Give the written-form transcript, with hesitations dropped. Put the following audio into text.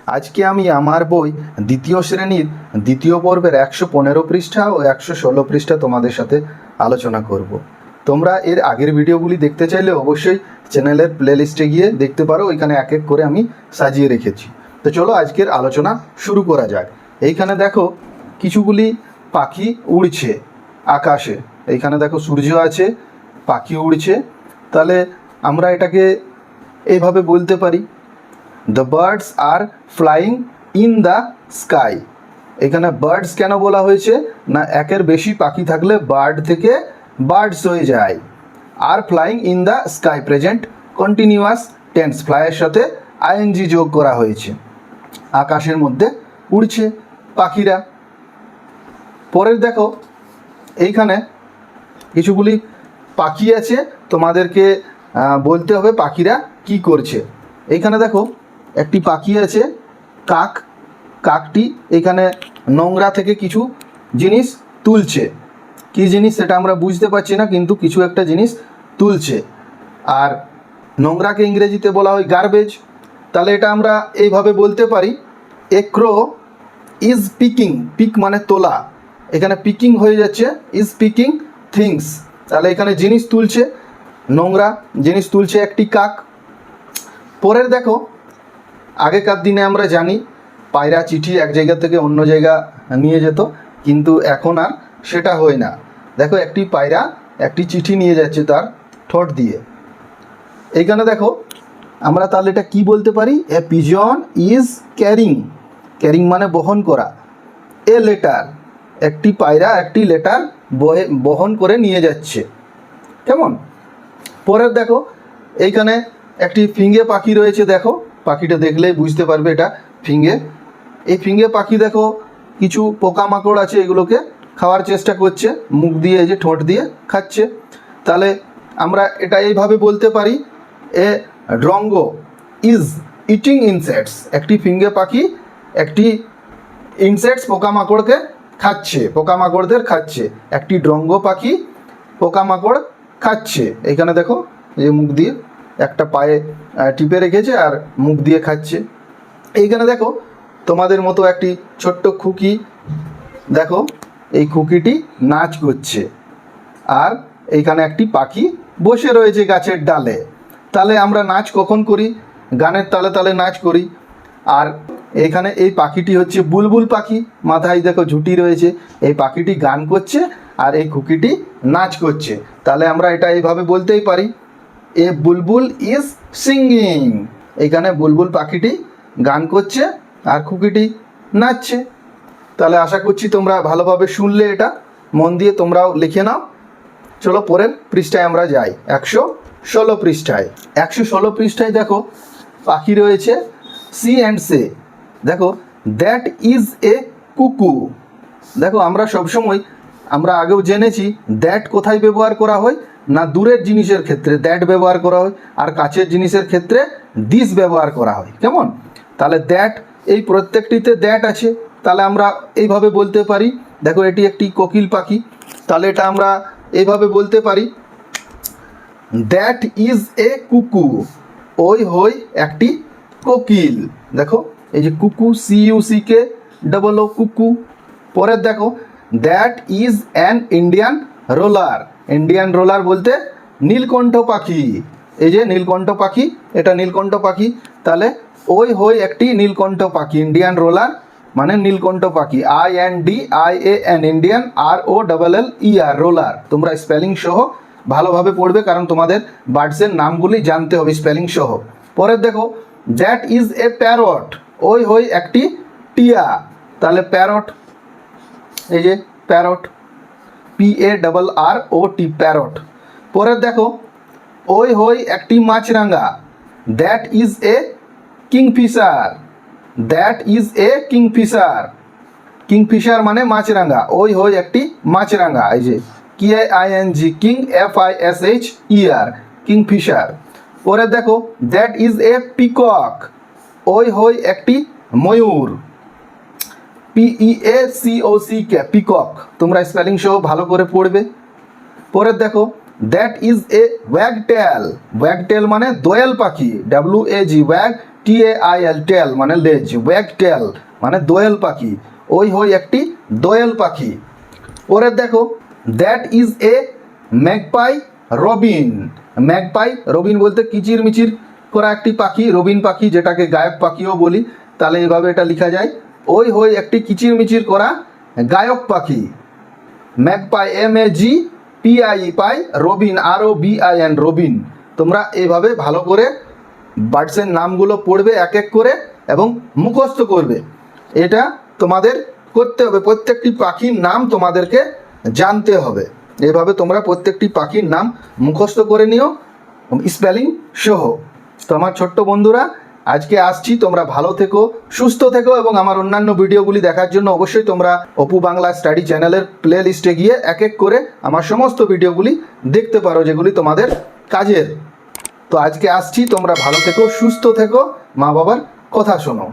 আজকে আমি আমার বই দ্বিতীয় শ্রেণীর দ্বিতীয় পর্বের 115 পৃষ্ঠা ও 116 পৃষ্ঠা তোমাদের সাথে আলোচনা করব। তোমরা এর আগের ভিডিওগুলি দেখতে চাইলে অবশ্যই চ্যানেলের প্লেলিস্টে গিয়ে দেখতে পারো, ওইখানে এক এক করে আমি সাজিয়ে রেখেছি। তো চলো আজকের আলোচনা শুরু করা যাক। এইখানে দেখো কিছুগুলি পাখি উড়ছে আকাশে। এইখানে দেখো সূর্য আছে, পাখি উড়ছে। তাহলে আমরা এটাকে এইভাবে বলতে পারি, the birds are flying in the sky. এখানে বার্ডস কেন বলা হয়েছে না, একের বেশি পাখি থাকলে বার্ড থেকে বার্ডস হয়ে যায়। Are flying in the sky present continuous tense, ফ্লাইয়ের সাথে আইএনজি যোগ করা হয়েছে। আকাশের মধ্যে উড়ছে পাখিরা। পরের দেখো এইখানে কিছুগুলি পাখি আছে, তোমাদেরকে বলতে হবে পাখিরা কি করছে। এইখানে দেখো একটি পাখি আছে কাক। কাকটি এখানে নোংরা থেকে কিছু জিনিস তুলছে। কি জিনিস সেটা আমরা বুঝতে পারছি না, কিন্তু কিছু একটা জিনিস তুলছে। আর নোংরাকে ইংরেজিতে বলা হয় গার্বেজ। তাহলে এটা আমরা এইভাবে বলতে পারি, এ ক্রো ইজ পিকিং। পিক মানে তোলা, এখানে পিকিং হয়ে যাচ্ছে ইজ পিকিং থিংস। তাহলে এখানে জিনিস তুলছে, নোংরা জিনিস তুলছে একটি কাক। পরের দেখো, আগেকার দিনে আমরা জানি পায়রা চিঠি এক জায়গা থেকে অন্য জায়গা নিয়ে যেত, কিন্তু এখন আর সেটা হয় না। দেখো একটি পায়রা একটি চিঠি নিয়ে যাচ্ছে তার ঠোঁট দিয়ে। এইখানে দেখো আমরা তাহলে এটা কি বলতে পারি, এ পিজন ইজ ক্যারিং। ক্যারিং মানে বহন করা। এ লেটার, একটি পায়রা একটি লেটার বহন করে নিয়ে যাচ্ছে। কেমন? পরের দেখো এইখানে একটি ফিঙে পাখি রয়েছে। দেখো পাখিটা দেখলেই বুঝতে পারবে এটা ফিঙে। এই ফিঙে পাখি দেখো কিছু পোকামাকড় আছে, এগুলোকে খাওয়ার চেষ্টা করছে, মুখ দিয়ে এই যে ঠোঁট দিয়ে খাচ্ছে। তাহলে আমরা এটা এইভাবে বলতে পারি, এ ড্রঙ্গো ইজ ইটিং ইনসেক্টস। একটি ফিঙে পাখি একটি ইনসেক্টস পোকামাকড়কে খাচ্ছে, পোকামাকড়দের খাচ্ছে। একটি ড্রঙ্গ পাখি পোকামাকড় খাচ্ছে। এখানে দেখো এই মুখ দিয়ে একটা পায়ে টিপে রেখেছে আর মুখ দিয়ে খাচ্ছে। এইখানে দেখো তোমাদের মতো একটি ছোট্ট খুকি, দেখো এই খুকিটি নাচ করছে। আর এইখানে একটি পাখি বসে রয়েছে গাছের ডালে। তাহলে আমরা নাচ কখন করি? গানের তালে তালে নাচ করি। আর এইখানে এই পাখিটি হচ্ছে বুলবুল পাখি, মাথায় দেখো ঝুঁটি রয়েছে। এই পাখিটি গান করছে আর এই খুকিটি নাচ করছে। তাহলে আমরা এটা এইভাবে বলতেই পারি, এ বুলবুল ইজ সিঙ্গিং। এখানে বুলবুল পাখিটি গান করছে আর খুকিটি নাচছে। তাহলে আশা করছি তোমরা ভালোভাবে শুনলে, এটা মন দিয়ে তোমরাও লিখে নাও। চলো পরের পৃষ্ঠায় আমরা যাই, 116 পৃষ্ঠায়। 116 পৃষ্ঠায় দেখো পাখি রয়েছে সি অ্যান্ড সে। দেখো দ্যাট ইজ এ কুকু। দেখো আমরা সবসময়, আমরা আগেও জেনেছি দ্যাট কোথায় ব্যবহার করা হয় না, দূরের জিনিসের ক্ষেত্রে দ্যাট ব্যবহার করা হয়, আর কাছের জিনিসের ক্ষেত্রে দিস ব্যবহার করা হয়। কেমন? তাহলে দ্যাট, এই প্রত্যেকটিতে দ্যাট আছে। তাহলে আমরা এইভাবে বলতে পারি, দেখো এটি একটি কোকিল পাখি। তাহলে এটা আমরা এইভাবে বলতে পারি, দ্যাট ইজ এ কুকু। ওই হই একটি কোকিল। দেখো এই যে কুকু, CUCK ডবল ও কুকু। পরের দেখো that is an Indian roller. Indian roller বলতে নীলকণ্ঠ পাখি। এই যে নীলকণ্ঠ পাখি, এটা নীলকণ্ঠ পাখি। তাহলে ওই হই একটি নীলকণ্ঠ পাখি। ইন্ডিয়ান রোলার মানে নীলকণ্ঠ পাখি। INDIAN, Indian, ROLLER, roller. তোমরা স্পেলিং সহ ভালোভাবে পড়বে, কারণ তোমাদের বার্ডসের নামগুলি জানতে হবে স্পেলিং সহ। পরের দেখো দ্যাট ইজ এ প্যারট। ওই হই একটি টিয়া। তাহলে প্যারট, এই যে প্যারট, PARROT, প্যারট। পরের দেখো ওই হই একটি মাছরাঙা। That is a kingfisher. That is a kingfisher. Kingfisher মানে মাছরাঙা। ওই হই একটি মাছরাঙা। এই যে KING, কিং, FISHER, কিংফিশার। পরে দেখো দ্যাট ইজ এ পিকক। ওই হই একটি ময়ূর। PEACOCK, peacock. তোমরা স্পেলিং সহ ভালো করে পড়বে। পরে দেখো দ্যাট ইজ এ ওয়াগটেল। ওয়াগটেল মানে দোয়েল পাখি, WAG, ওয়াগ TAIL টেল মানে লেজ, ওয়াগ টেল মানে দোয়েল পাখি, ওই হই একটি দোয়েল পাখি। পরে দেখো that is A magpie Robin. Magpie Robin বলতে কিচির মিচির করা একটি পাখি, রবিন পাখি যেটাকে গায়ক পাখিও বলি, তাহলে এভাবে এটা লেখা যায়, ওই হই একটি কিচির মিচির করা গায়ক পাখি। ম্যাগপাই MAGPIE পাই, রবিন ROBIN রবিন। তোমরা এইভাবে ভালো করে বার্ডসের নামগুলো পড়বে এক এক করে এবং মুখস্থ করবে। এটা তোমাদের করতে হবে, প্রত্যেকটি পাখির নাম তোমাদেরকে জানতে হবে। এভাবে তোমরা প্রত্যেকটি পাখির নাম মুখস্থ করে নিও স্পেলিং সহ। তো আমার ছোট্ট বন্ধুরা, আজকে আসছি, তোমরা ভালো থেকো, সুস্থ থেকো এবং আমার অন্যান্য ভিডিওগুলি দেখার জন্য অবশ্যই তোমরা অপু বাংলা স্টাডি চ্যানেলের প্লে লিস্টে গিয়ে এক এক করে আমার সমস্ত ভিডিওগুলি দেখতে পারো, যেগুলি তোমাদের কাজের। তো আজকে আসছি, তোমরা ভালো থেকো, সুস্থ থেকো, মা বাবার কথা শোনো।